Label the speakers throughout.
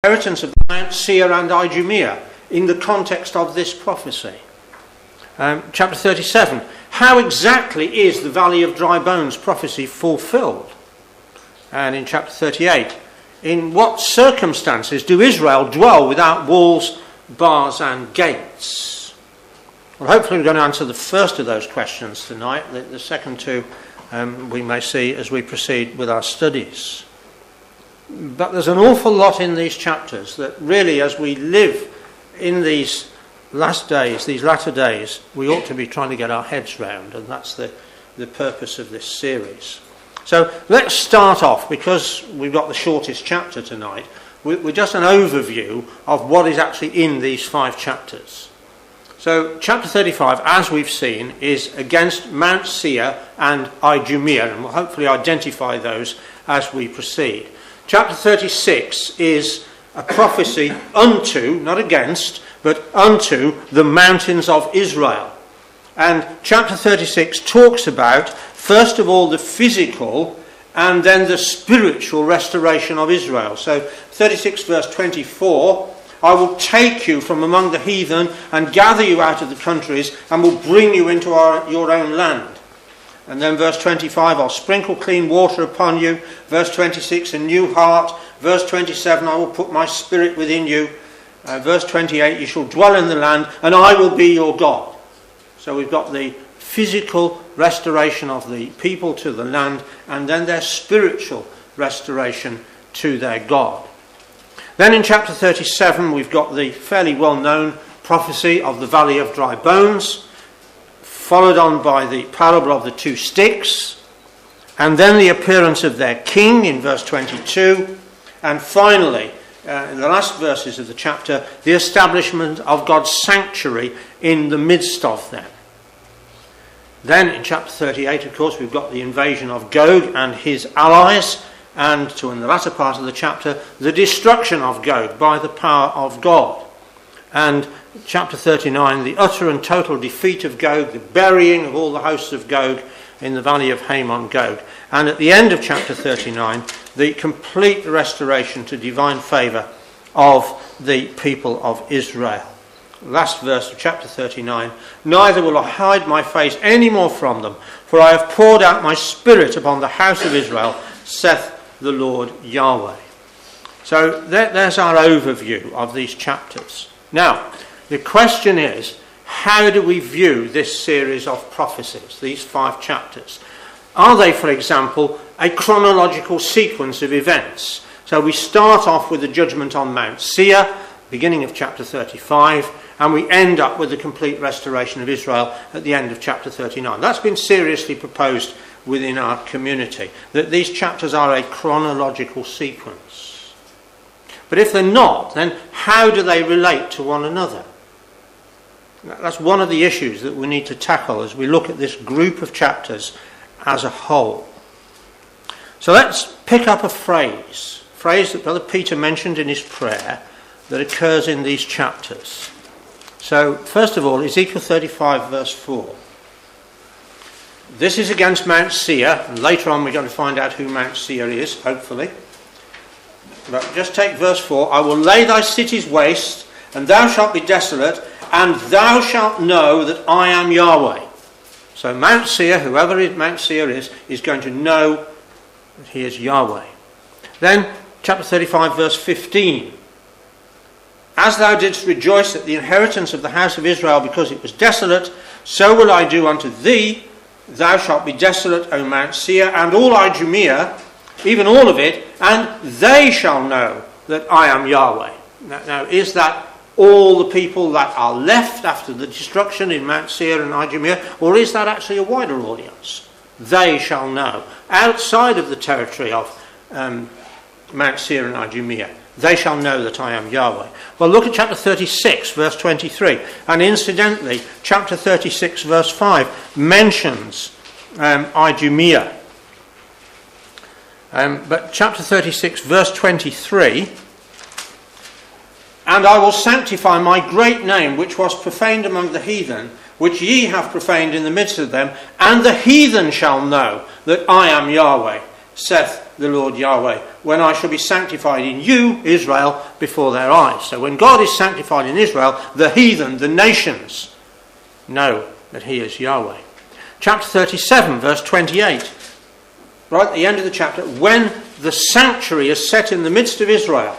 Speaker 1: inheritance of Mount Seir and Idumea in the context of this prophecy. Chapter 37, how exactly is the Valley of Dry Bones prophecy fulfilled? And in chapter 38, in what circumstances do Israel dwell without walls, bars and gates? Well, hopefully we're going to answer the first of those questions tonight. The second two we may see as we proceed with our studies. But there's an awful lot in these chapters that really, as we live in these last days, these latter days, we ought to be trying to get our heads round, and that's the purpose of this series. So let's start off, because we've got the shortest chapter tonight, with just an overview of what is actually in these 5 chapters. So chapter 35, as we've seen, is against Mount Seir and Idumea, and we'll hopefully identify those as we proceed. Chapter 36 is a prophecy unto, not against, but unto the mountains of Israel. And chapter 36 talks about, first of all, the physical and then the spiritual restoration of Israel. So 36 verse 24, I will take you from among the heathen and gather you out of the countries and will bring you into your own land. And then verse 25, I'll sprinkle clean water upon you. Verse 26, a new heart. Verse 27, I will put my spirit within you. Verse 28, you shall dwell in the land and I will be your God. So we've got the physical restoration of the people to the land and then their spiritual restoration to their God. Then in chapter 37 we've got the fairly well-known prophecy of the Valley of Dry Bones, followed on by the parable of the 2 sticks, and then the appearance of their king in verse 22, and finally, in the last verses of the chapter, the establishment of God's sanctuary in the midst of them. Then in chapter 38, of course, we've got the invasion of Gog and his allies, and in the latter part of the chapter, the destruction of Gog by the power of God. And chapter 39, the utter and total defeat of Gog, the burying of all the hosts of Gog in the valley of Hamon Gog. And at the end of chapter 39, the complete restoration to divine favour of the people of Israel. Last verse of chapter 39, neither will I hide my face any more from them, for I have poured out my spirit upon the house of Israel, saith the Lord Yahweh. So there's our overview of these chapters. Now, the question is, how do we view this series of prophecies, these 5 chapters? Are they, for example, a chronological sequence of events? So we start off with the judgment on Mount Seir, beginning of chapter 35, and we end up with the complete restoration of Israel at the end of chapter 39. That's been seriously proposed within our community, that these chapters are a chronological sequence. But if they're not, then how do they relate to one another? That's one of the issues that we need to tackle as we look at this group of chapters as a whole. So let's pick up a phrase that Brother Peter mentioned in his prayer that occurs in these chapters. So first of all, Ezekiel 35 verse 4. This is against Mount Seir, and later on we're going to find out who Mount Seir is, hopefully. But just take verse 4. I will lay thy cities waste, and thou shalt be desolate, and thou shalt know that I am Yahweh. So Mount Seir, whoever Mount Seir is going to know that he is Yahweh. Then chapter 35 verse 15. As thou didst rejoice at the inheritance of the house of Israel because it was desolate, so will I do unto thee. Thou shalt be desolate, O Mount Seir, and all Idumea, even all of it, and they shall know that I am Yahweh. Now is that all the people that are left after the destruction in Mount Seir and Idumea, or is that actually a wider audience? They shall know. Outside of the territory of Mount Seir and Idumea, they shall know that I am Yahweh. Well, look at chapter 36, verse 23. And incidentally, chapter 36, verse 5 mentions Idumea. But chapter 36, verse 23, and I will sanctify my great name, which was profaned among the heathen, which ye have profaned in the midst of them, and the heathen shall know that I am Yahweh, saith the Lord Yahweh, when I shall be sanctified in you, Israel, before their eyes. So when God is sanctified in Israel, the heathen, the nations, know that he is Yahweh. Chapter 37, verse 28. Right at the end of the chapter, when the sanctuary is set in the midst of Israel,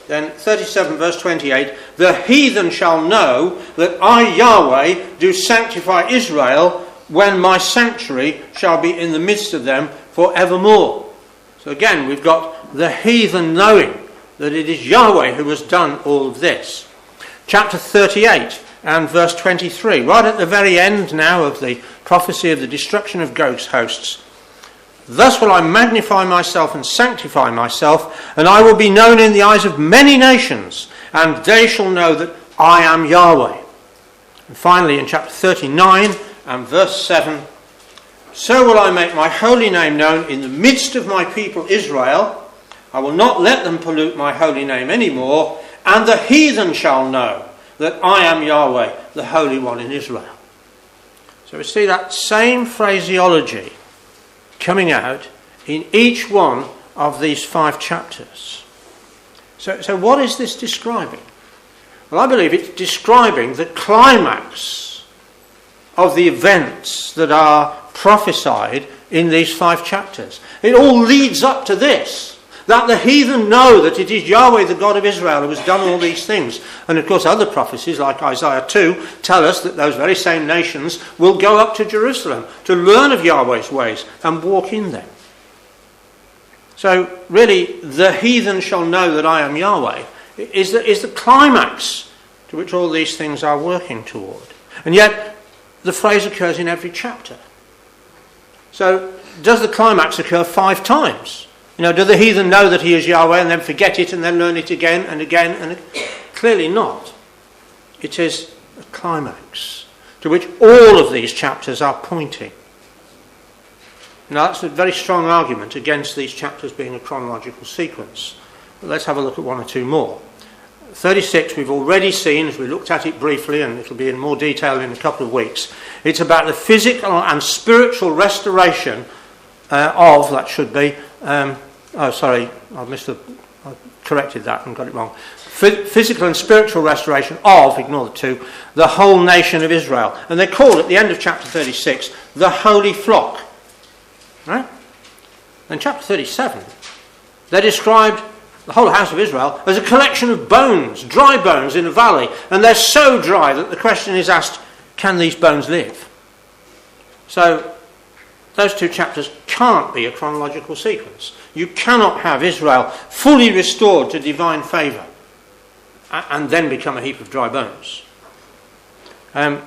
Speaker 1: then 37 verse 28, the heathen shall know that I, Yahweh, do sanctify Israel when my sanctuary shall be in the midst of them forevermore. So again, we've got the heathen knowing that it is Yahweh who has done all of this. Chapter 38 and verse 23, right at the very end now of the prophecy of the destruction of Gog's hosts. Thus will I magnify myself and sanctify myself, and I will be known in the eyes of many nations, and they shall know that I am Yahweh. And finally, in chapter 39 and verse 7, so will I make my holy name known in the midst of my people Israel. I will not let them pollute my holy name any more, and the heathen shall know that I am Yahweh, the Holy One in Israel. So we see that same phraseology coming out in each one of these 5 chapters. So what is this describing? Well, I believe it's describing the climax of the events that are prophesied in these 5 chapters. It all leads up to this, that the heathen know that it is Yahweh, the God of Israel, who has done all these things. And of course other prophecies like Isaiah 2 tell us that those very same nations will go up to Jerusalem to learn of Yahweh's ways and walk in them. So really, the heathen shall know that I am Yahweh is the climax to which all these things are working toward. And yet the phrase occurs in every chapter. So does the climax occur 5 times? Do the heathen know that he is Yahweh and then forget it and then learn it again and again? And clearly not. It is a climax to which all of these chapters are pointing. Now that's a very strong argument against these chapters being a chronological sequence. But let's have a look at 1 or 2 more. 36 we've already seen as we looked at it briefly, and it'll be in more detail in a couple of weeks. It's about the physical and spiritual restoration I corrected that and got it wrong. Physical and spiritual restoration of, ignore the 2, the whole nation of Israel. And they call at the end of chapter 36 the holy flock. Right? In chapter 37, they described the whole house of Israel as a collection of bones, dry bones in a valley. And they're so dry that the question is asked, can these bones live? So those 2 chapters can't be a chronological sequence. You cannot have Israel fully restored to divine favour and then become a heap of dry bones.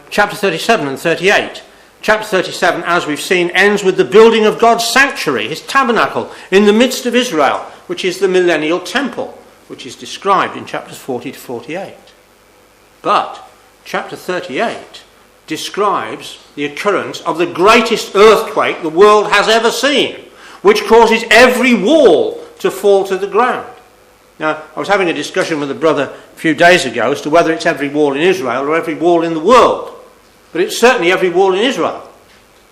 Speaker 1: Chapter 37 and 38. Chapter 37, as we've seen, ends with the building of God's sanctuary, his tabernacle, in the midst of Israel, which is the millennial temple, which is described in chapters 40 to 48. But chapter 38 describes the occurrence of the greatest earthquake the world has ever seen, which causes every wall to fall to the ground. Now, I was having a discussion with a brother a few days ago as to whether it's every wall in Israel or every wall in the world. But it's certainly every wall in Israel.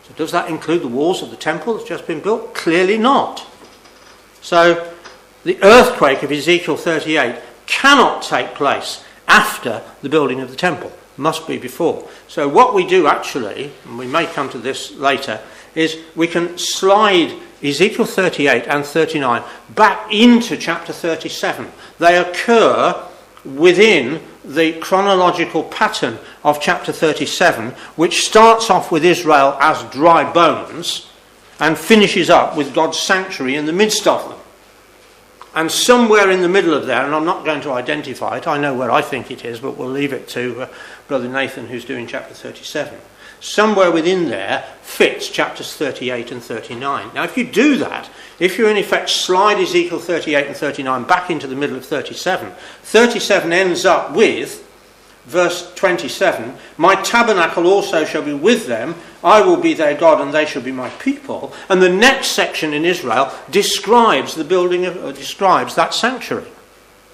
Speaker 1: So does that include the walls of the temple that's just been built? Clearly not. So the earthquake of Ezekiel 38 cannot take place after the building of the temple. Must be before. So what we do actually, and we may come to this later, is we can slide Ezekiel 38 and 39 back into chapter 37. They occur within the chronological pattern of chapter 37, which starts off with Israel as dry bones and finishes up with God's sanctuary in the midst of them. And somewhere in the middle of there, and I'm not going to identify it, I know where I think it is, but we'll leave it to Brother Nathan, who's doing chapter 37. Somewhere within there fits chapters 38 and 39. Now, if you do that, if you in effect slide Ezekiel 38 and 39 back into the middle of 37, 37 ends up with verse 27, my tabernacle also shall be with them, I will be their God and they shall be my people. And the next section in Israel describes describes that sanctuary,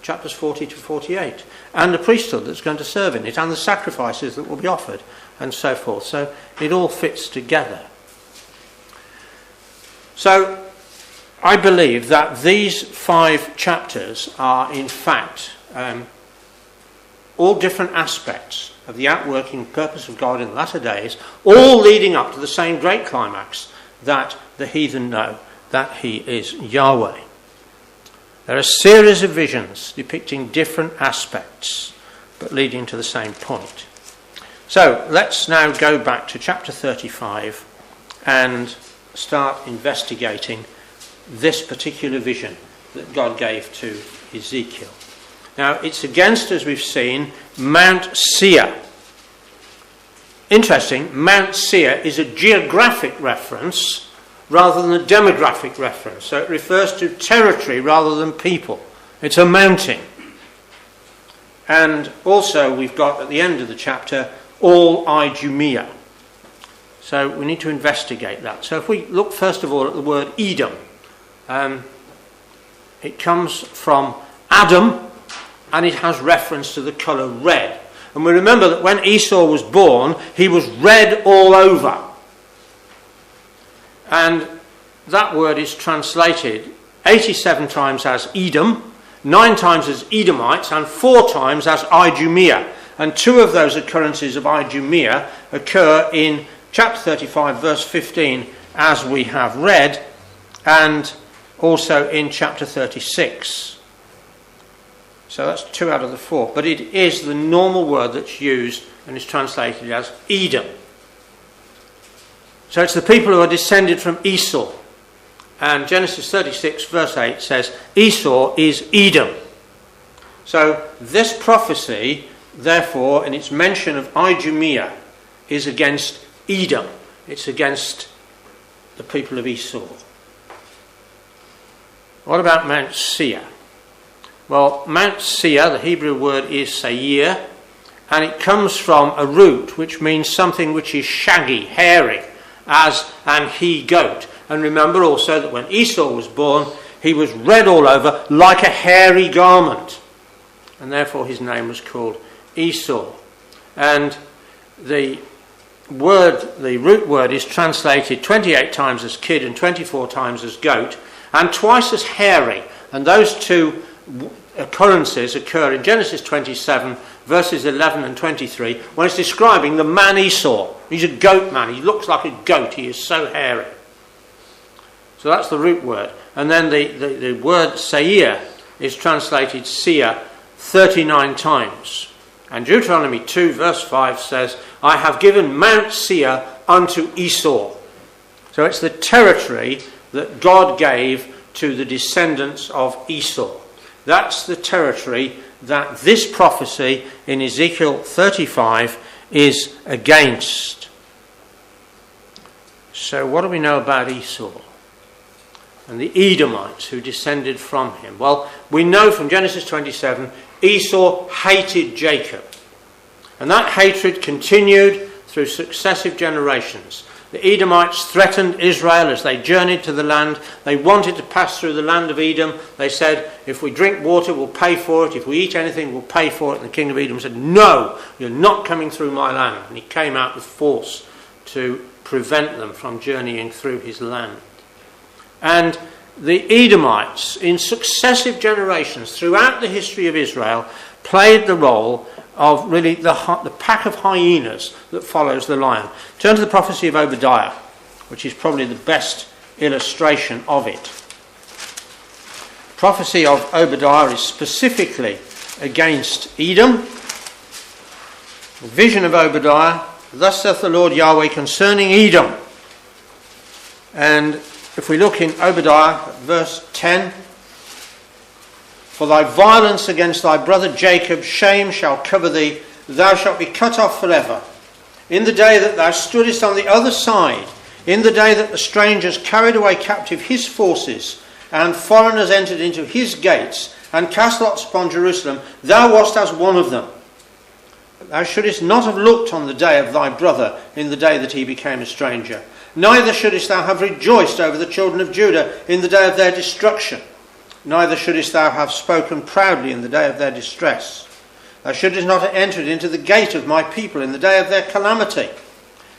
Speaker 1: chapters 40 to 48, and the priesthood that's going to serve in it, and the sacrifices that will be offered, and so forth. So it all fits together. So I believe that these 5 chapters are in fact all different aspects of the outworking purpose of God in the latter days, all leading up to the same great climax, that the heathen know that he is Yahweh. There are a series of visions depicting different aspects, but leading to the same point. So let's now go back to chapter 35 and start investigating this particular vision that God gave to Ezekiel. Now, it's against, as we've seen, Mount Seir. Interesting, Mount Seir is a geographic reference rather than a demographic reference. So it refers to territory rather than people. It's a mountain. And also we've got at the end of the chapter, all Idumea. So we need to investigate that. So if we look first of all at the word Edom, it comes from Adam, and it has reference to the colour red. And we remember that when Esau was born, he was red all over. And that word is translated 87 times as Edom, 9 times as Edomites, and 4 times as Idumea. And 2 of those occurrences of Idumea occur in chapter 35, verse 15, as we have read, and also in chapter 36. So that's 2 out of the 4. But it is the normal word that's used and is translated as Edom. So it's the people who are descended from Esau. And Genesis 36 verse 8 says, Esau is Edom. So this prophecy, therefore, in its mention of Idumea, is against Edom. It's against the people of Esau. What about Mount Seir? Well, Mount Seir, the Hebrew word is Seir, and it comes from a root which means something which is shaggy, hairy, as an he-goat. And remember also that when Esau was born, he was red all over like a hairy garment. And therefore his name was called Esau. And the root word is translated 28 times as kid and 24 times as goat, and twice as hairy. And those 2 occurrences occur in Genesis 27 verses 11 and 23 when it's describing the man Esau. He's a goat man. He looks like a goat. He is so hairy. So that's the root word. And then the word Seir is translated Seir 39 times. And Deuteronomy 2 verse 5 says, I have given Mount Seir unto Esau. So it's the territory that God gave to the descendants of Esau. That's the territory that this prophecy in Ezekiel 35 is against. So what do we know about Esau and the Edomites who descended from him? Well, we know from Genesis 27, Esau hated Jacob. And that hatred continued through successive generations. The Edomites threatened Israel as they journeyed to the land. They wanted to pass through the land of Edom. They said, if we drink water, we'll pay for it. If we eat anything, we'll pay for it. And the king of Edom said, no, you're not coming through my land. And he came out with force to prevent them from journeying through his land. And the Edomites, in successive generations throughout the history of Israel, played the role of really the pack of hyenas that follows the lion. Turn to the prophecy of Obadiah, which is probably the best illustration of it. Prophecy of Obadiah is specifically against Edom. The vision of Obadiah, thus saith the Lord Yahweh concerning Edom. And if we look in Obadiah, verse 10, for thy violence against thy brother Jacob, shame shall cover thee, thou shalt be cut off forever. In the day that thou stoodest on the other side, in the day that the strangers carried away captive his forces, and foreigners entered into his gates, and cast lots upon Jerusalem, thou wast as one of them. Thou shouldest not have looked on the day of thy brother, in the day that he became a stranger. Neither shouldest thou have rejoiced over the children of Judah in the day of their destruction. Neither shouldest thou have spoken proudly in the day of their distress. Thou shouldest not have entered into the gate of my people in the day of their calamity.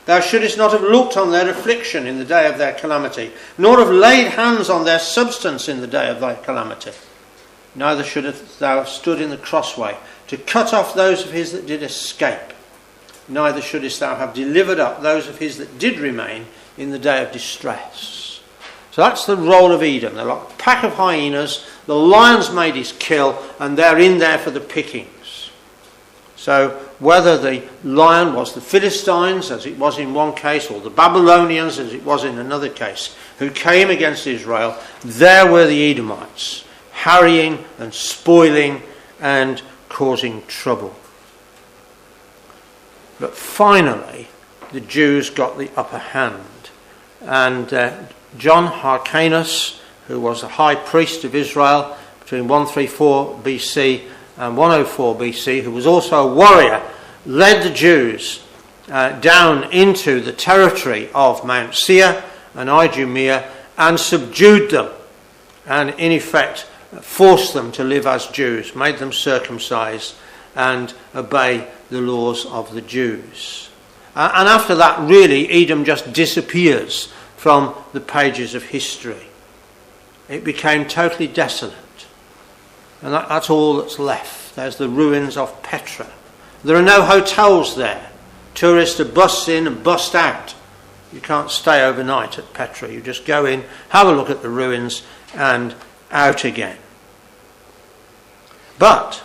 Speaker 1: Thou shouldest not have looked on their affliction in the day of their calamity, nor have laid hands on their substance in the day of thy calamity. Neither shouldest thou have stood in the crossway to cut off those of his that did escape. Neither shouldest thou have delivered up those of his that did remain in the day of distress. So that's the role of Edom. They're like a pack of hyenas. The lions made his kill, and they're in there for the pickings. So whether the lion was the Philistines, as it was in one case, or the Babylonians, as it was in another case, who came against Israel, there were the Edomites, harrying and spoiling and causing trouble. But finally, the Jews got the upper hand. And John Hyrcanus, who was the high priest of Israel between 134 BC and 104 BC, who was also a warrior, led the Jews down into the territory of Mount Seir and Idumea and subdued them, and in effect forced them to live as Jews, made them circumcise and obey the laws of the Jews. And after that, really, Edom just disappears from the pages of history. It became totally desolate. And that's all that's left. There's the ruins of Petra. There are no hotels there. Tourists are bust in and bust out. You can't stay overnight at Petra. You just go in, have a look at the ruins, and out again. But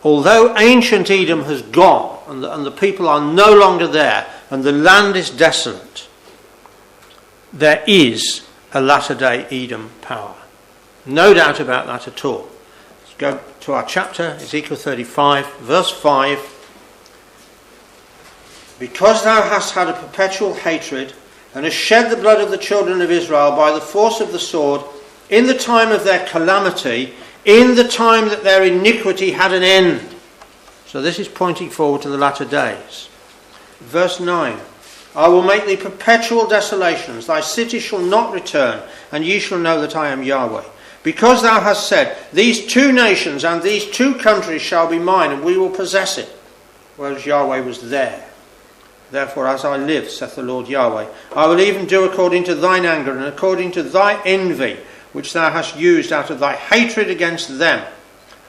Speaker 1: although ancient Edom has gone, and the people are no longer there, and the land is desolate, there is a latter-day Edom power. No doubt about that at all. Let's go to our chapter, Ezekiel 35, verse 5. Because thou hast had a perpetual hatred, and hast shed the blood of the children of Israel by the force of the sword, in the time of their calamity, in the time that their iniquity had an end. So this is pointing forward to the latter days. Verse 9. I will make thee perpetual desolations. Thy city shall not return, and ye shall know that I am Yahweh. Because thou hast said, these two nations and these two countries shall be mine, and we will possess it. Whereas Yahweh was there. Therefore, as I live, saith the Lord Yahweh, I will even do according to thine anger, and according to thy envy, which thou hast used out of thy hatred against them.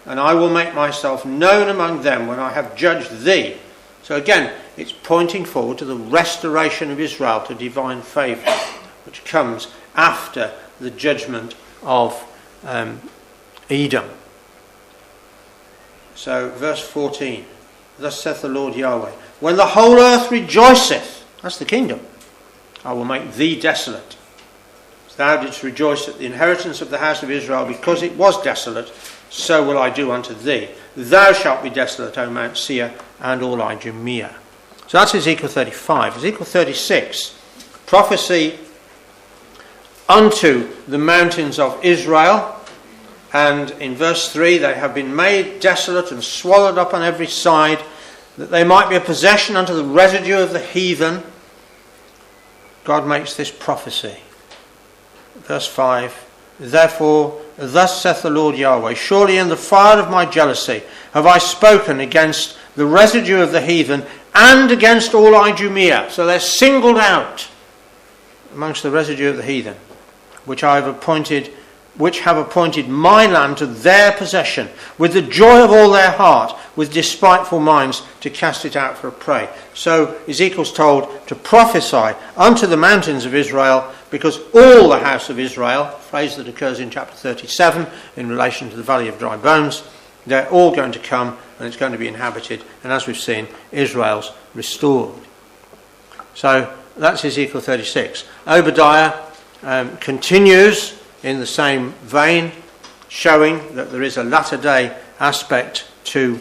Speaker 1: And I will make myself known among them when I have judged thee. So again, it's pointing forward to the restoration of Israel to divine favour, which comes after the judgment of Edom. So verse 14, thus saith the Lord Yahweh, when the whole earth rejoiceth, that's the kingdom, I will make thee desolate. As thou didst rejoice at the inheritance of the house of Israel, because it was desolate, so will I do unto thee. Thou shalt be desolate, O Mount Seir, and all Idumea. So that's Ezekiel 35. Ezekiel 36, prophecy unto the mountains of Israel. And in verse 3, they have been made desolate and swallowed up on every side, that they might be a possession unto the residue of the heathen. God makes this prophecy. Verse 5, therefore, thus saith the Lord Yahweh, surely in the fire of my jealousy have I spoken against the residue of the heathen and against all Idumea. So they're singled out amongst the residue of the heathen, which have appointed my land to their possession, with the joy of all their heart, with despiteful minds to cast it out for a prey. So Ezekiel's told to prophesy unto the mountains of Israel, because all the house of Israel, a phrase that occurs in chapter 37 in relation to the valley of dry bones, they're all going to come and it's going to be inhabited, and as we've seen, Israel's restored. So that's Ezekiel 36. Obadiah continues in the same vein, showing that there is a latter day aspect to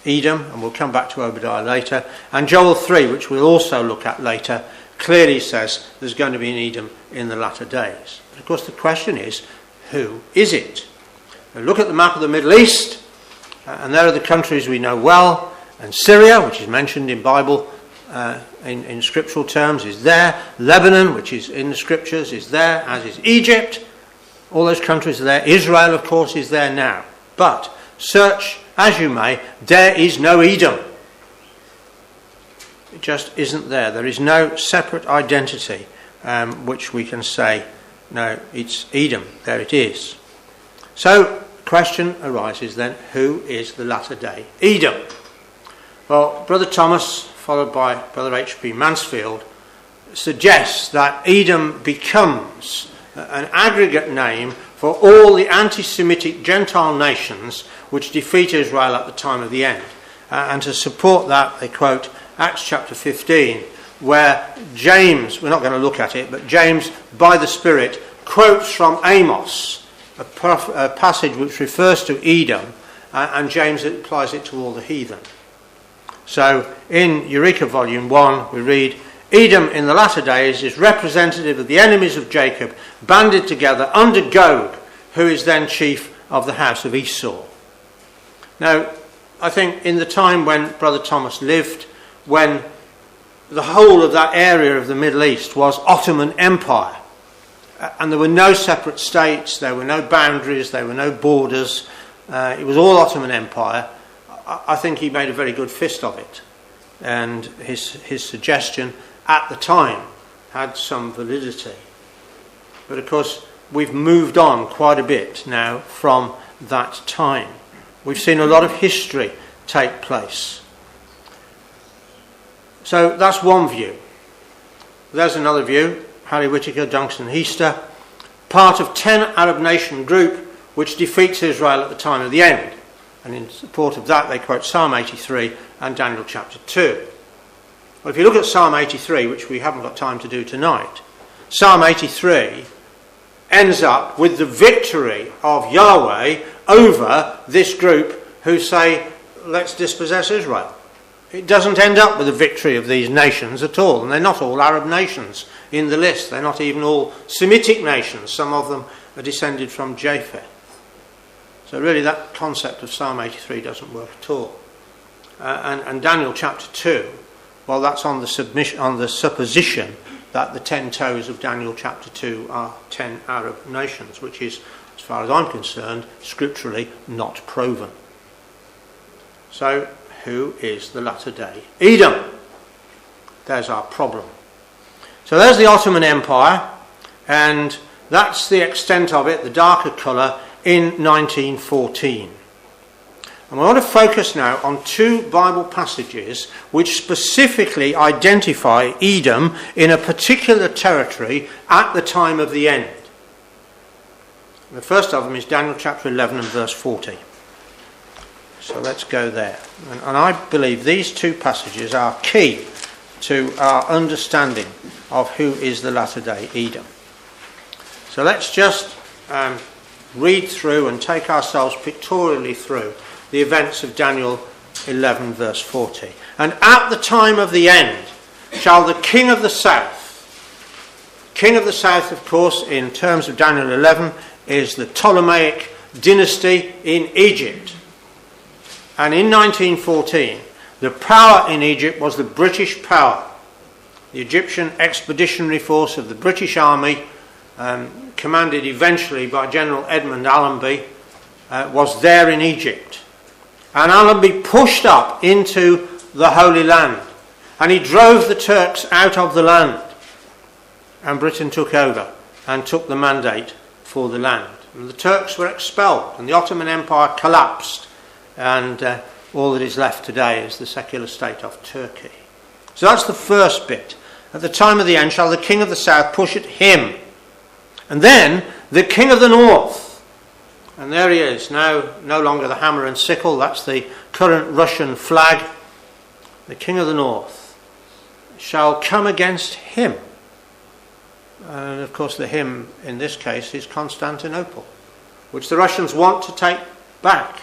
Speaker 1: Edom, and we'll come back to Obadiah later. And Joel 3, which we'll also look at later, clearly says there's going to be an Edom in the latter days. But of course the question is, who is it? Now look at the map of the Middle East, and there are the countries we know well, and Syria, which is mentioned in Bible in scriptural terms, is there. Lebanon, which is in the scriptures, is there, as is Egypt. All those countries are there. Israel, of course, is there now. But search as you may, there is no Edom. It just isn't there. There is no separate identity which we can say, no, it's Edom, there it is. So the question arises then, who is the latter day Edom? Well, Brother Thomas, followed by Brother H.B. Mansfield, suggests that Edom becomes an aggregate name for all the anti-Semitic Gentile nations which defeat Israel at the time of the end. And to support that, they quote Acts chapter 15, where James, we're not going to look at it, but James, by the Spirit, quotes from Amos, a passage which refers to Edom, and James applies it to all the heathen. So in Eureka Volume 1, we read, Edom in the latter days is representative of the enemies of Jacob, banded together under Gog, who is then chief of the house of Esau. Now, I think in the time when Brother Thomas lived, when the whole of that area of the Middle East was Ottoman Empire, and there were no separate states, there were no boundaries, there were no borders, it was all Ottoman Empire, I think he made a very good fist of it. And his suggestion at the time had some validity. But of course, we've moved on quite a bit now from that time. We've seen a lot of history take place. So that's one view. There's another view, Harry Whittaker, Duncan Heister, part of 10 Arab nation group which defeats Israel at the time of the end. And in support of that, they quote Psalm 83 and Daniel chapter 2. Well, if you look at Psalm 83, which we haven't got time to do tonight, Psalm 83 ends up with the victory of Yahweh over this group who say, let's dispossess Israel. It doesn't end up with the victory of these nations at all, and they're not all Arab nations in the list. They're not even all Semitic nations. Some of them are descended from Japheth. So really that concept of Psalm 83 doesn't work at all. And Daniel chapter 2, well, that's on the supposition that the 10 toes of Daniel chapter 2 are 10 Arab nations, which is, as far as I'm concerned, scripturally not proven. So, who is the latter day Edom? There's our problem. So there's the Ottoman Empire, and that's the extent of it, the darker colour, in 1914. And we want to focus now on two Bible passages which specifically identify Edom in a particular territory at the time of the end. The first of them is Daniel chapter 11 and verse 40. So let's go there. And I believe these two passages are key to our understanding of who is the latter day Edom. So let's just read through and take ourselves pictorially through the events of Daniel 11 verse 40. And at the time of the end shall the king of the south, of course, in terms of Daniel 11, is the Ptolemaic dynasty in Egypt. And in 1914, the power in Egypt was the British power. The Egyptian Expeditionary Force of the British Army, commanded eventually by General Edmund Allenby, was there in Egypt. And Allenby pushed up into the Holy Land, and he drove the Turks out of the land. And Britain took over and took the mandate for the land. And the Turks were expelled, and the Ottoman Empire collapsed, and all that is left today is the secular state of Turkey. So that's the first bit. At the time of the end shall the king of the south push at him. And then the king of the north. And there he is, now no longer the hammer and sickle, that's the current Russian flag. The king of the north shall come against him. And of course the him in this case is Constantinople, which the Russians want to take back.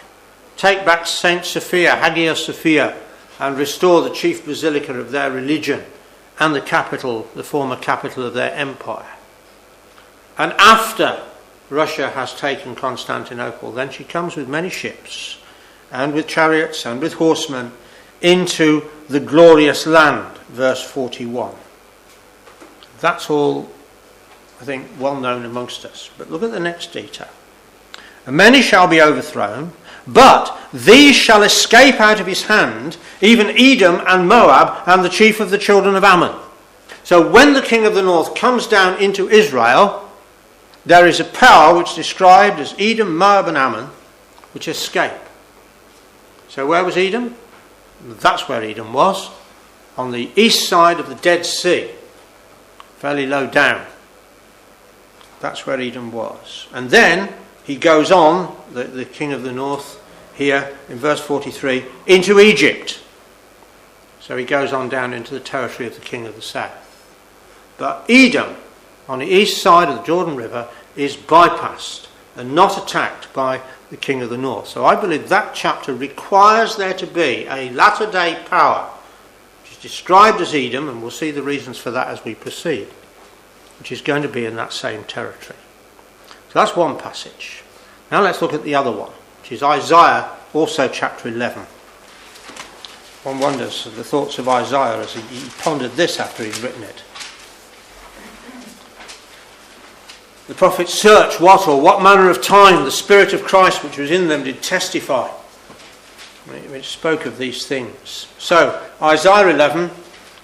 Speaker 1: Take back Saint Sophia, Hagia Sophia, and restore the chief basilica of their religion and the capital, the former capital of their empire. And after Russia has taken Constantinople, then she comes with many ships and with chariots and with horsemen into the glorious land, verse 41. That's all, I think, well known amongst us. But look at the next detail. and many shall be overthrown, but these shall escape out of his hand, even Edom and Moab and the chief of the children of Ammon. So when the king of the north comes down into Israel, there is a power which is described as Edom, Moab and Ammon, which escape. So where was Edom? That's where Edom was, on the east side of the Dead Sea, fairly low down. That's where Edom was. And then he goes on, the king of the north, here in verse 43, into Egypt. So he goes on down into the territory of the king of the south. But Edom, on the east side of the Jordan River, is bypassed and not attacked by the king of the north. So I believe that chapter requires there to be a latter-day power, which is described as Edom, and we'll see the reasons for that as we proceed, which is going to be in that same territory. So that's one passage. Now let's look at the other one, which is Isaiah, also chapter 11. One wonders the thoughts of Isaiah as he pondered this after he'd written it. The prophets searched what manner of time the Spirit of Christ which was in them did testify, which spoke of these things. So, Isaiah 11,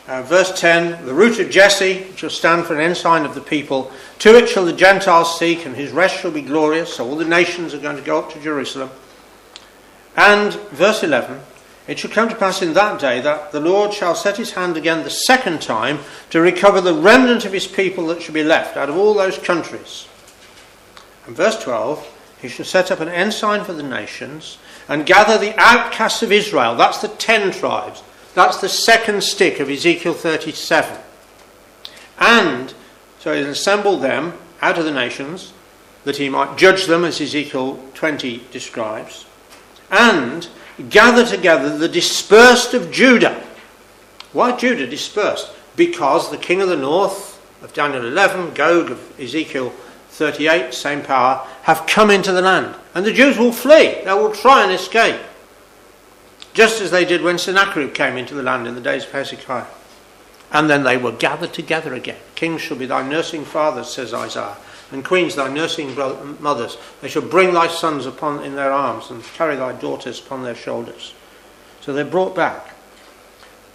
Speaker 1: verse 10, the root of Jesse shall stand for an ensign of the people. To it shall the Gentiles seek, and his rest shall be glorious. So all the nations are going to go up to Jerusalem. And verse 11, it shall come to pass in that day that the Lord shall set his hand again the second time to recover the remnant of his people that shall be left out of all those countries. And verse 12, he shall set up an ensign for the nations and gather the outcasts of Israel. That's the 10 tribes. That's the second stick of Ezekiel 37. And so he'll assemble them out of the nations that he might judge them, as Ezekiel 20 describes, and gather together the dispersed of Judah. Why Judah dispersed? Because the king of the north of Daniel 11, Gog of Ezekiel 38, same power, have come into the land. And the Jews will flee. They will try and escape. Just as they did when Sennacherib came into the land in the days of Hezekiah. And then they were gathered together again. Kings shall be thy nursing fathers, says Isaiah, and queens thy nursing mothers. They shall bring thy sons in their arms and carry thy daughters upon their shoulders. So they're brought back.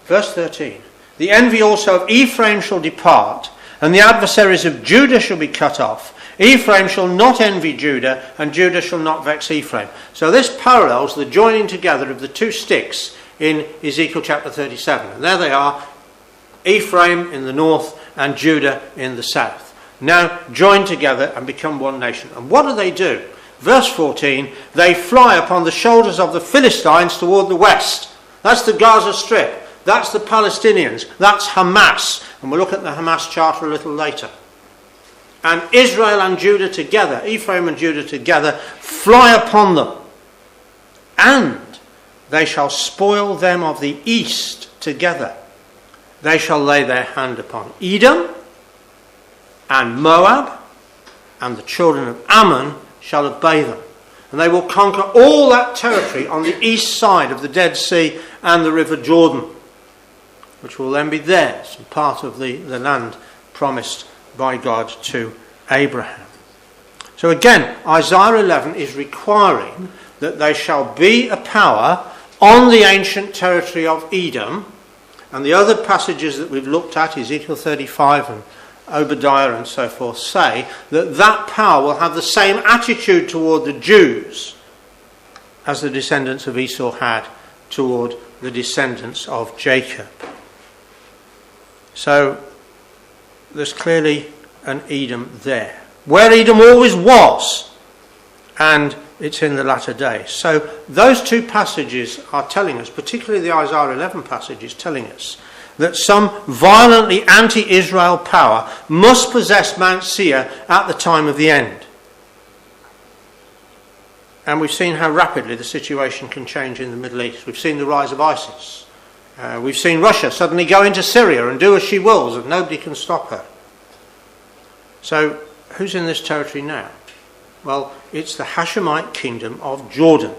Speaker 1: Verse 13. The envy also of Ephraim shall depart, and the adversaries of Judah shall be cut off. Ephraim shall not envy Judah, and Judah shall not vex Ephraim. So this parallels the joining together of the two sticks in Ezekiel chapter 37. And there they are, Ephraim in the north and Judah in the south. Now join together and become one nation. And what do? Verse 14, they fly upon the shoulders of the Philistines toward the west. That's the Gaza Strip. That's the Palestinians. That's Hamas. And we'll look at the Hamas charter a little later. And Israel and Judah together, Ephraim and Judah together, fly upon them. And they shall spoil them of the east together. They shall lay their hand upon Edom and Moab, and the children of Ammon shall obey them. And they will conquer all that territory on the east side of the Dead Sea and the River Jordan, which will then be theirs and part of the land promised by God to Abraham. So again, Isaiah 11 is requiring that they shall be a power on the ancient territory of Edom, and the other passages that we've looked at, Ezekiel 35 and Obadiah and so forth, say that that power will have the same attitude toward the Jews as the descendants of Esau had toward the descendants of Jacob. So there's clearly an Edom there, where Edom always was, and it's in the latter days. So those two passages are telling us, particularly the Isaiah 11 passage is telling us, that some violently anti-Israel power must possess Mount Seir at the time of the end. And we've seen how rapidly the situation can change in the Middle East. We've seen the rise of ISIS. We've seen Russia suddenly go into Syria and do as she wills, and nobody can stop her. So who's in this territory now? Well, it's the Hashemite kingdom of Jordan,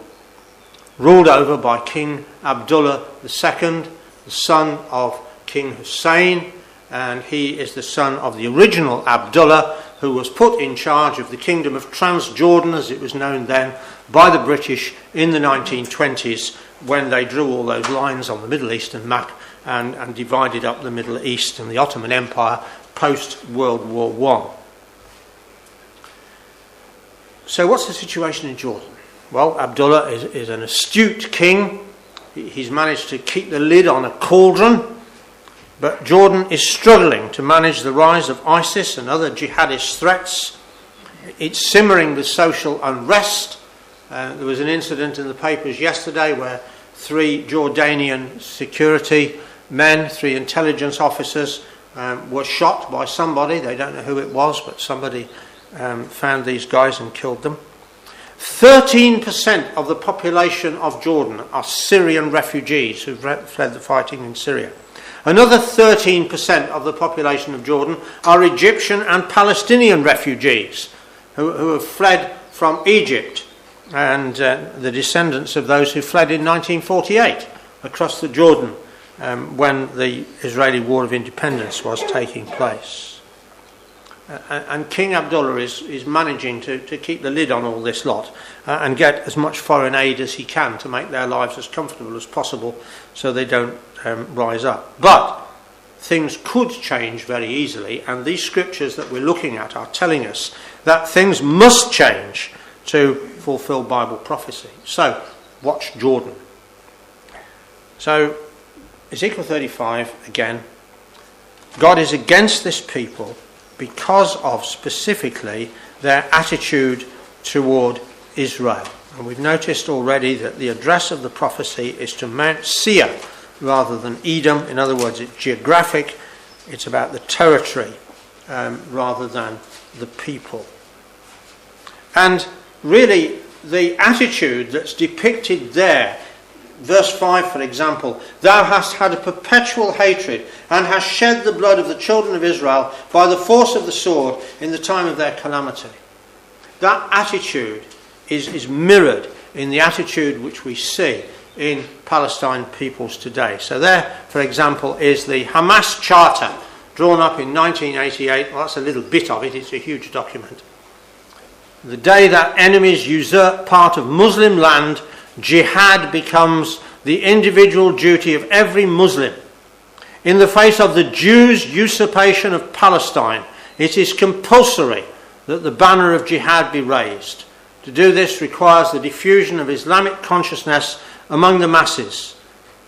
Speaker 1: ruled over by King Abdullah II, the son of King Hussein, and he is the son of the original Abdullah, who was put in charge of the kingdom of Transjordan, as it was known then, by the British in the 1920s, when they drew all those lines on the Middle Eastern map and divided up the Middle East and the Ottoman Empire post-World War I. So what's the situation in Jordan? Well, Abdullah is an astute king. He's managed to keep the lid on a cauldron, but Jordan is struggling to manage the rise of ISIS and other jihadist threats. It's simmering with social unrest. There was an incident in the papers yesterday where 3 Jordanian security men, 3 intelligence officers, were shot by somebody. They don't know who it was, but somebody found these guys and killed them. 13% of the population of Jordan are Syrian refugees who've fled the fighting in Syria. Another 13% of the population of Jordan are Egyptian and Palestinian refugees who have fled from Egypt, and the descendants of those who fled in 1948 across the Jordan when the Israeli War of Independence was taking place. And King Abdullah is managing to keep the lid on all this lot and get as much foreign aid as he can to make their lives as comfortable as possible so they don't rise up. But things could change very easily, and these scriptures that we're looking at are telling us that things must change to fulfill Bible prophecy. So, watch Jordan. So, Ezekiel 35, again, God is against this people because of specifically their attitude toward Israel. And we've noticed already that the address of the prophecy is to Mount Seir rather than Edom. In other words, it's geographic. It's about the territory rather than the people. And really, the attitude that's depicted there, verse 5, for example, thou hast had a perpetual hatred and hast shed the blood of the children of Israel by the force of the sword in the time of their calamity. That attitude is mirrored in the attitude which we see in Palestine peoples today. So there, for example, is the Hamas Charter, drawn up in 1988. Well, that's a little bit of it. It's a huge document. The day that enemies usurp part of Muslim land, jihad becomes the individual duty of every Muslim. In the face of the Jews' usurpation of Palestine, it is compulsory that the banner of jihad be raised. To do this requires the diffusion of Islamic consciousness among the masses,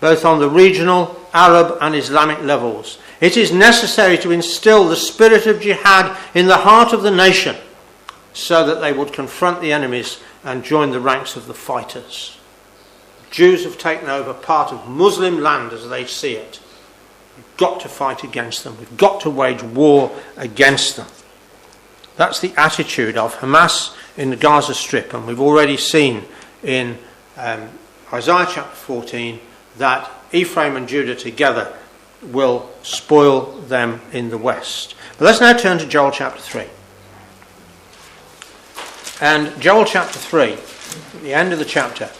Speaker 1: both on the regional, Arab and Islamic levels. It is necessary to instill the spirit of jihad in the heart of the nation so that they would confront the enemies and join the ranks of the fighters. Jews have taken over part of Muslim land as they see it. We've got to fight against them. We've got to wage war against them. That's the attitude of Hamas in the Gaza Strip, and we've already seen in Isaiah chapter 14 that Ephraim and Judah together will spoil them in the west. But let's now turn to Joel chapter 3. And Joel chapter 3, at the end of the chapter,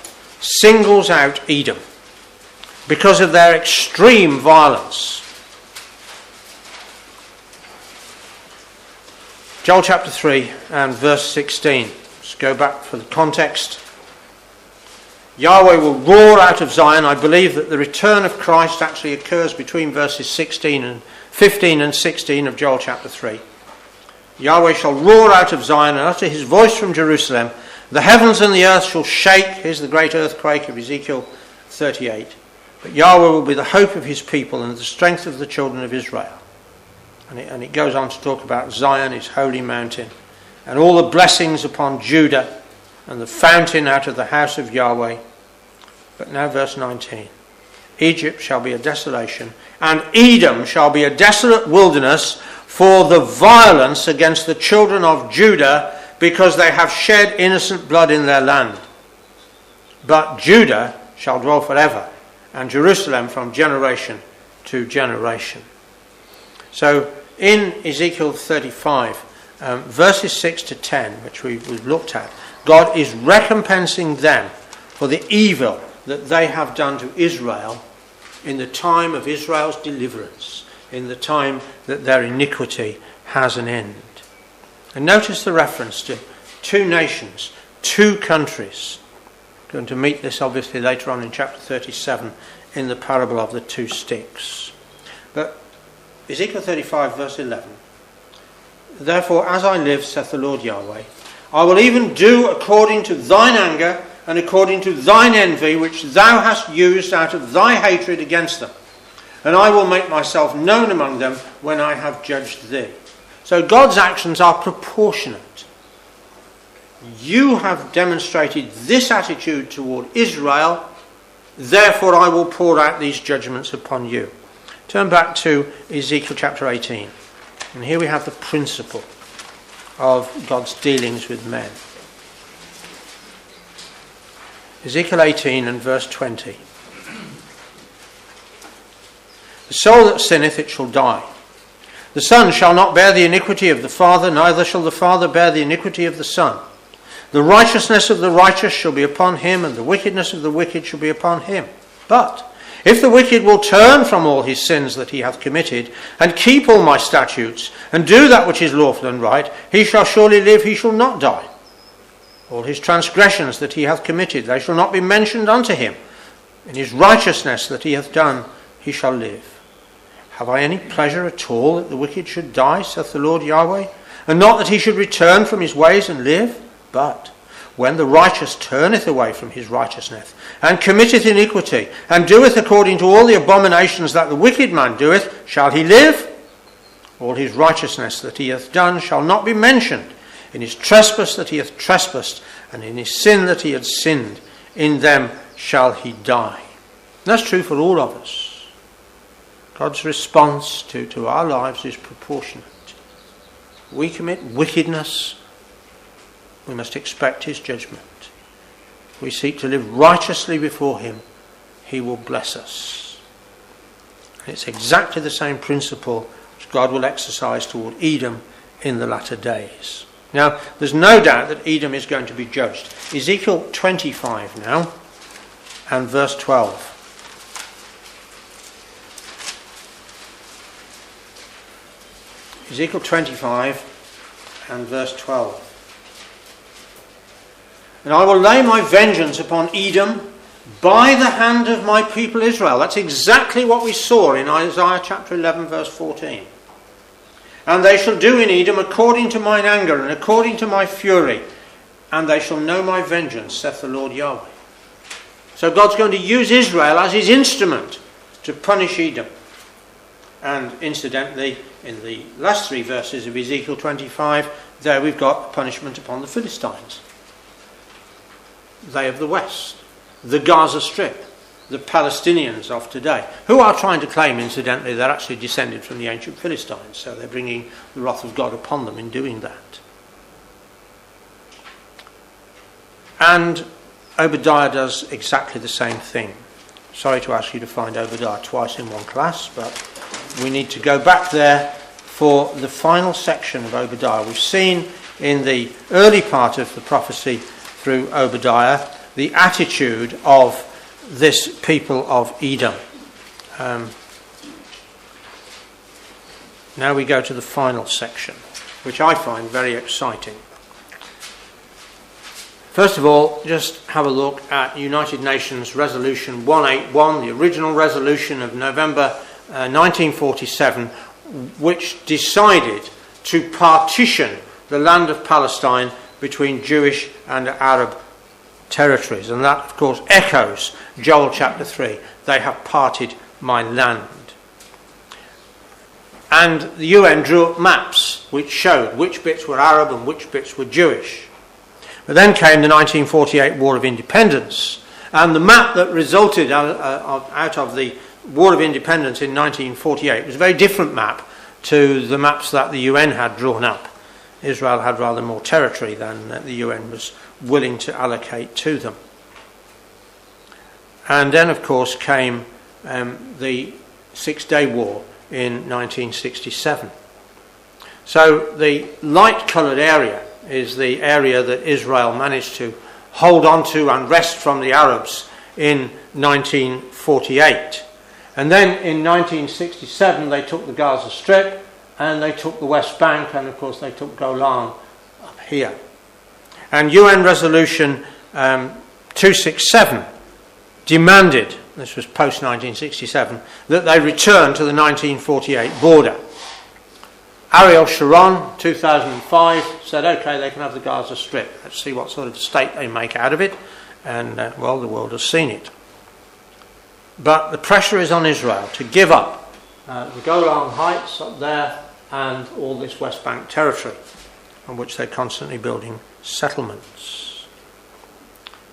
Speaker 1: singles out Edom because of their extreme violence. Joel chapter 3 and verse 16. Let's go back for the context. Yahweh will roar out of Zion. I believe that the return of Christ actually occurs between verses 15 and 16 of Joel chapter 3. Yahweh shall roar out of Zion and utter his voice from Jerusalem. The heavens and the earth shall shake. Here's the great earthquake of Ezekiel 38. But Yahweh will be the hope of his people and the strength of the children of Israel. And it goes on to talk about Zion, his holy mountain, and all the blessings upon Judah, and the fountain out of the house of Yahweh. But now verse 19. Egypt shall be a desolation, and Edom shall be a desolate wilderness for the violence against the children of Judah, because they have shed innocent blood in their land. But Judah shall dwell forever, and Jerusalem from generation to generation. So in Ezekiel 35, verses 6 to 10, which we've looked at, God is recompensing them for the evil that they have done to Israel in the time of Israel's deliverance, in the time that their iniquity has an end. And notice the reference to two nations, two countries. We're going to meet this obviously later on in chapter 37 in the parable of the two sticks. But Ezekiel 35 verse 11. Therefore, as I live, saith the Lord Yahweh, I will even do according to thine anger and according to thine envy, which thou hast used out of thy hatred against them. And I will make myself known among them when I have judged thee. So God's actions are proportionate. You have demonstrated this attitude toward Israel, therefore I will pour out these judgments upon you. Turn back to Ezekiel chapter 18. And here we have the principle of God's dealings with men. Ezekiel 18 and verse 20. The soul that sinneth, it shall die. The son shall not bear the iniquity of the father, neither shall the father bear the iniquity of the son. The righteousness of the righteous shall be upon him, and the wickedness of the wicked shall be upon him. But if the wicked will turn from all his sins that he hath committed, and keep all my statutes, and do that which is lawful and right, he shall surely live, he shall not die. All his transgressions that he hath committed, they shall not be mentioned unto him. In his righteousness that he hath done, he shall live. Have I any pleasure at all that the wicked should die, saith the Lord Yahweh, and not that he should return from his ways and live? But when the righteous turneth away from his righteousness, and committeth iniquity, and doeth according to all the abominations that the wicked man doeth, shall he live? All his righteousness that he hath done shall not be mentioned. In his trespass that he hath trespassed, and in his sin that he hath sinned, in them shall he die. And that's true for all of us. God's response to our lives is proportionate. We commit wickedness, we must expect his judgment. If we seek to live righteously before him, he will bless us. And it's exactly the same principle which God will exercise toward Edom in the latter days. Now, there's no doubt that Edom is going to be judged. Ezekiel 25 now, and verse 12. Ezekiel 25 and verse 12. And I will lay my vengeance upon Edom by the hand of my people Israel. That's exactly what we saw in Isaiah chapter 11 verse 14. And they shall do in Edom according to mine anger and according to my fury, and they shall know my vengeance, saith the Lord Yahweh. So God's going to use Israel as his instrument to punish Edom. And incidentally, in the last three verses of Ezekiel 25, there we've got punishment upon the Philistines. They of the west, the Gaza Strip, the Palestinians of today, who are trying to claim, incidentally, they're actually descended from the ancient Philistines, so they're bringing the wrath of God upon them in doing that. And Obadiah does exactly the same thing. Sorry to ask you to find Obadiah twice in one class, but we need to go back there for the final section of Obadiah. We've seen in the early part of the prophecy through Obadiah the attitude of this people of Edom. Now we go to the final section, which I find very exciting. First of all, just have a look at United Nations Resolution 181, the original resolution of November 1947, which decided to partition the land of Palestine between Jewish and Arab territories. And that, of course, echoes Joel chapter 3. They have parted my land. And the UN drew up maps which showed which bits were Arab and which bits were Jewish. But then came the 1948 War of Independence, and the map that resulted out of the War of Independence in 1948 was a very different map to the maps that the UN had drawn up. Israel had rather more territory than the UN was willing to allocate to them. And then, of course, came the Six-Day War in 1967. So the light-coloured area is the area that Israel managed to hold on to and wrest from the Arabs in 1948. And then in 1967 they took the Gaza Strip and they took the West Bank, and of course they took Golan here. And UN Resolution 267 demanded, this was post-1967, that they return to the 1948 border. Ariel Sharon, 2005, said, okay, they can have the Gaza Strip. Let's see what sort of state they make out of it. And, well, the world has seen it. But the pressure is on Israel to give up the Golan Heights up there and all this West Bank territory on which they're constantly building settlements.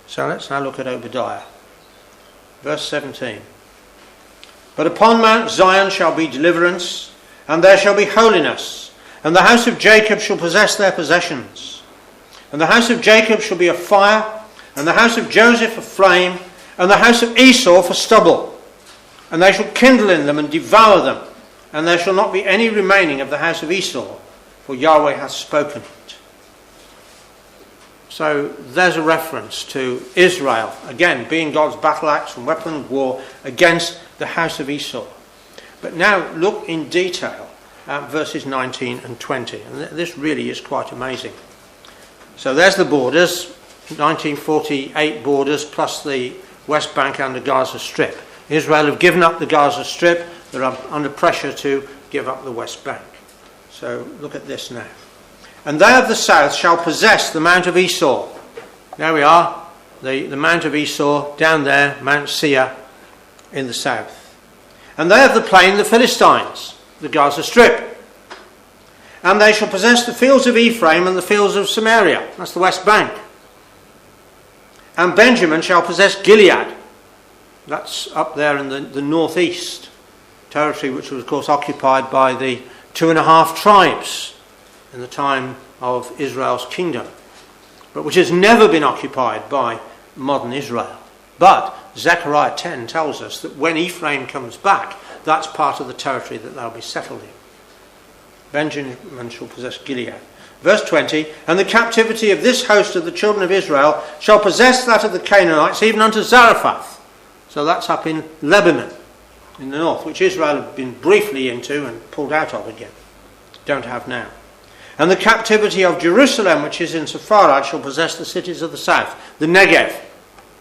Speaker 1: So let's now look at Obadiah. Verse 17. But upon Mount Zion shall be deliverance, and there shall be holiness, and the house of Jacob shall possess their possessions. And the house of Jacob shall be a fire, and the house of Joseph a flame, and the house of Esau for stubble. And they shall kindle in them and devour them, and there shall not be any remaining of the house of Esau, for Yahweh hath spoken it. So there's a reference to Israel, again, being God's battle axe and weapon of war against the house of Esau. But now look in detail at verses 19 and 20. And this really is quite amazing. So there's the borders, 1948 borders plus the West Bank and the Gaza Strip. Israel have given up the Gaza Strip. They're under pressure to give up the West Bank. So look at this now. And they of the south shall possess the Mount of Esau. There we are, the Mount of Esau, down there, Mount Seir in the south. And they of the plain, the Philistines, the Gaza Strip. And they shall possess the fields of Ephraim and the fields of Samaria. That's the West Bank. And Benjamin shall possess Gilead. That's up there in the northeast territory, which was, of course, occupied by the 2.5 tribes in the time of Israel's kingdom, but which has never been occupied by modern Israel. But Zechariah 10 tells us that when Ephraim comes back, that's part of the territory that they'll be settled in. Benjamin shall possess Gilead. Verse 20, and the captivity of this host of the children of Israel shall possess that of the Canaanites, even unto Zarephath. So that's up in Lebanon, in the north, which Israel have been briefly into and pulled out of again. Don't have now. And the captivity of Jerusalem, which is in Sepharad, shall possess the cities of the south, the Negev,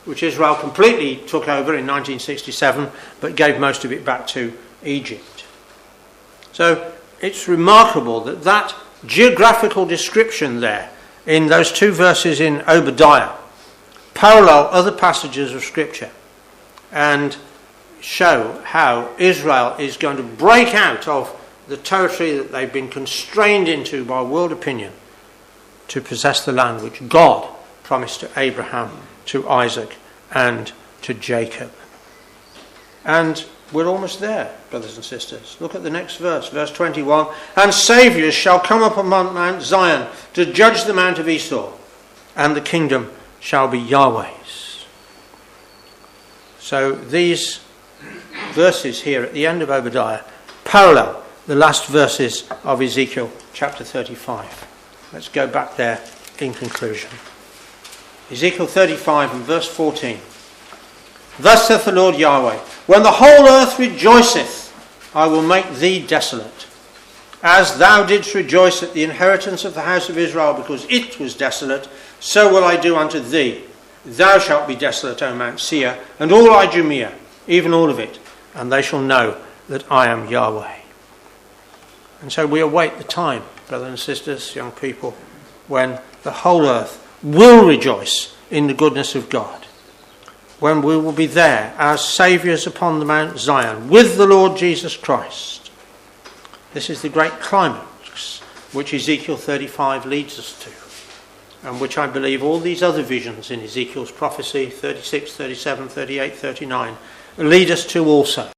Speaker 1: which Israel completely took over in 1967, but gave most of it back to Egypt. So it's remarkable that geographical description there in those 2 verses in Obadiah parallel other passages of Scripture and show how Israel is going to break out of the territory that they've been constrained into by world opinion to possess the land which God promised to Abraham, to Isaac and to Jacob. And we're almost there, brothers and sisters. Look at the next verse, verse 21. And saviours shall come up upon Mount Zion to judge the Mount of Esau, and the kingdom shall be Yahweh's. So these verses here at the end of Obadiah parallel the last verses of Ezekiel chapter 35. Let's go back there in conclusion. Ezekiel 35 and verse 14. Thus saith the Lord Yahweh, when the whole earth rejoiceth, I will make thee desolate. As thou didst rejoice at the inheritance of the house of Israel, because it was desolate, so will I do unto thee. Thou shalt be desolate, O Mount Seir, and all Idumea, even all of it, and they shall know that I am Yahweh. And so we await the time, brothers and sisters, young people, when the whole earth will rejoice in the goodness of God, when we will be there as saviours upon the Mount Zion with the Lord Jesus Christ. This is the great climax which Ezekiel 35 leads us to, and which I believe all these other visions in Ezekiel's prophecy, 36, 37, 38, 39, lead us to also.